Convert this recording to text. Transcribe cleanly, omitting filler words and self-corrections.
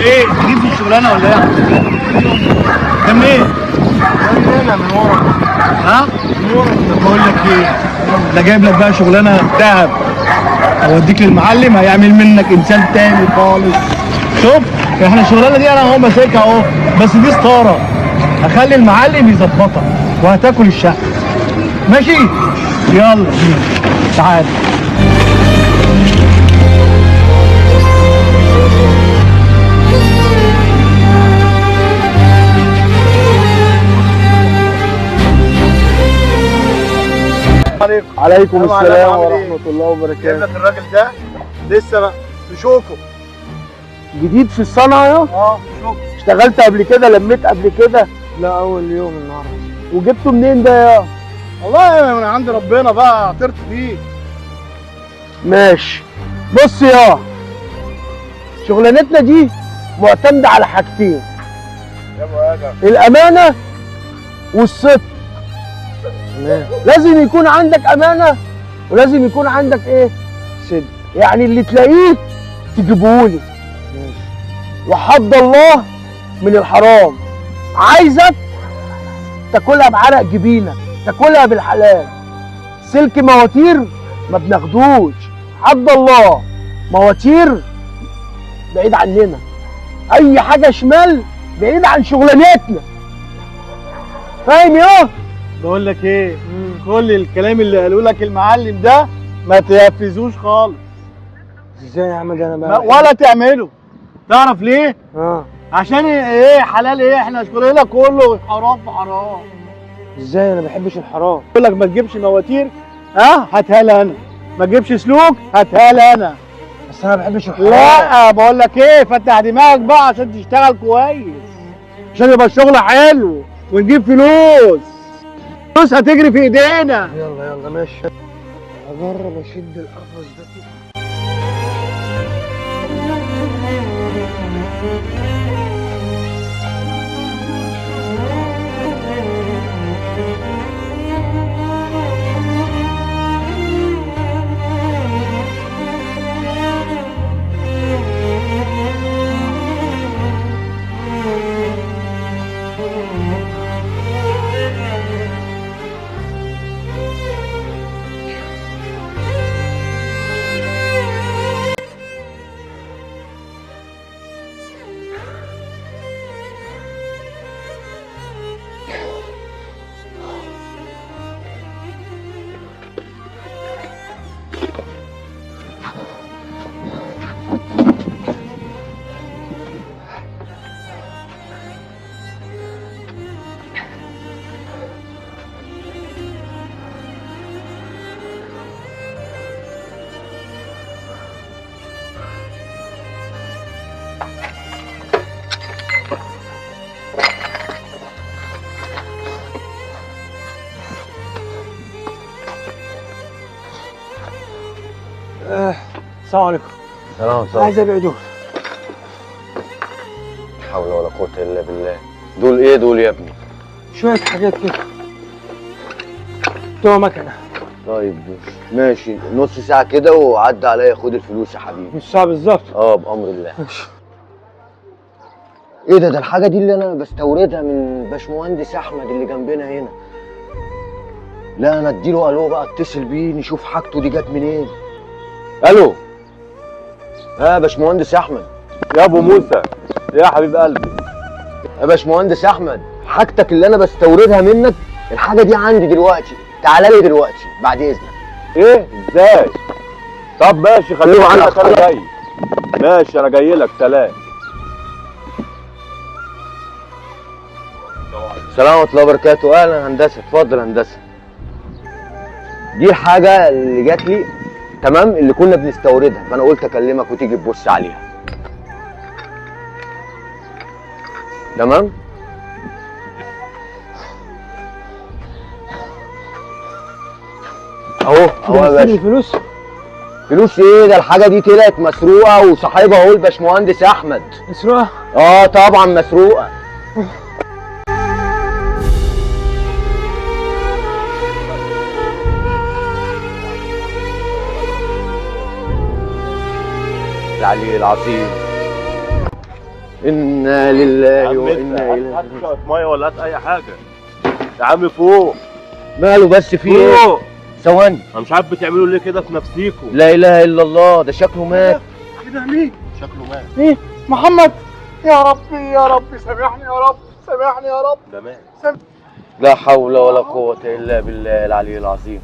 ايه جديد في الشغلانه ولا ايه؟ ده منين؟ هنا من ورا. ها؟ من ورا. طب بقول لك ايه؟ ده جايب لك بقى شغلانه دهب. اوديك للمعلم هيعمل منك انسان تاني خالص. شوف احنا الشغلانه دي انا اهو ماسكها اهو، بس دي ستاره. هخلي المعلم يظبطك وهتاكل الشقه. ماشي؟ يلا بينا. تعال. عليكم السلام عامل ورحمة إيه؟ الله جايب وبركاته. لك الراجل ده لسه بقى بشوكه. جديد في الصنعة؟ بشوكه. اشتغلت قبل كده؟ لميت قبل كده؟ لا اول يوم النهارده. وجبته منين ده يا؟ والله من عند ربنا بقى عطرت فيه. ماشي. بص يا، شغلانتنا دي معتمدة على حاجتين: يا ابو ادم. الأمانة والصدق. لازم يكون عندك أمانة ولازم يكون عندك إيه؟ صدق. يعني اللي تلاقيه تجيبهولي. وحد الله من الحرام. عايزك تاكلها بعرق جبينك، تاكلها بالحلال. سلك مواتير ما بناخدوش، حد الله. مواتير بعيد عننا، اي حاجه شمال بعيد عن شغلانتنا. فاهم يا؟ بقول لك ايه؟ كل الكلام اللي قالوا لك المعلم ده ما تنفذوش خالص. ازاي يا عم ده انا بقى ولا تعمله. تعرف ليه؟ اه عشان ايه؟ حلال ايه؟ احنا شغلنا كله حرام في حرام. ازاي؟ انا ما بحبش الحرام. يقول لك ما تجيبش مواتير، هاتها لي انا. ما تجيبش سلوك، هاتها لي انا. بس انا ما بحبش الحرام. لا بقول لك ايه، فتح دماغك بقى عشان تشتغل كويس، عشان يبقى الشغل حلو ونجيب فلوس. فلوس هتجري في ايدينا. يلا يلا ماشي. اجرب اشد القفص ده كده. السلام عليكم. سلام عايز ابيع دول. لا حول ولا قوة إلا بالله. دول إيه دول يا ابني؟ شوية حاجات كده بتوع مكنة. طيب ماشي، نص ساعة كده وعدي عليا خد الفلوس يا حبيبي. نص ساعة بالظبط. بأمر الله. ماشي. إيه ده الحاجة دي اللي أنا بستوردها من باشمهندس أحمد اللي جنبنا هنا. لا أنا أديله ألو بقى، أتصل بيه نشوف حاجته دي جت منين. ألو. يا باشمهندس أحمد. يا ابو موسى، يا حبيب قلبي. يا باشمهندس أحمد، حاجتك اللي أنا بستوردها منك الحاجة دي عندي دلوقتي، تعالى لي دلوقتي بعد إذنك. ايه ازاي؟ طب ماشي خليني أيوة، عندك، انا جاي. ماشي انا جاي لك، سلام. السلام ورحمة الله وبركاته. أهلا هندسة، اتفضل هندسة. دي الحاجة اللي جات لي تمام، اللي كنا بنستوردها، فأنا قلت أكلمك وتيجي تبص عليها. تمام؟ أهو يا باشا. الفلوس؟ فلوس إيه؟ ده الحاجة دي طلعت مسروقة وصاحبها هو الباشمهندس أحمد. مسروقة؟ طبعا مسروقة. العلي العظيم. انا لله وانا اليه. هات شويه ميه ولا هات اي حاجه يا عم فوق. ماله بس في ايه؟ فوق. ثواني. انا مش عارف بتعملوا ليه كده في نفسيكم. لا اله الا الله، ده شكله مات. كده مين؟ شكله مات. مين؟ محمد. يا ربي يا ربي سامحني يا رب، سامحني يا رب. ده مات. لا حول ولا قوة الا بالله العلي العظيم.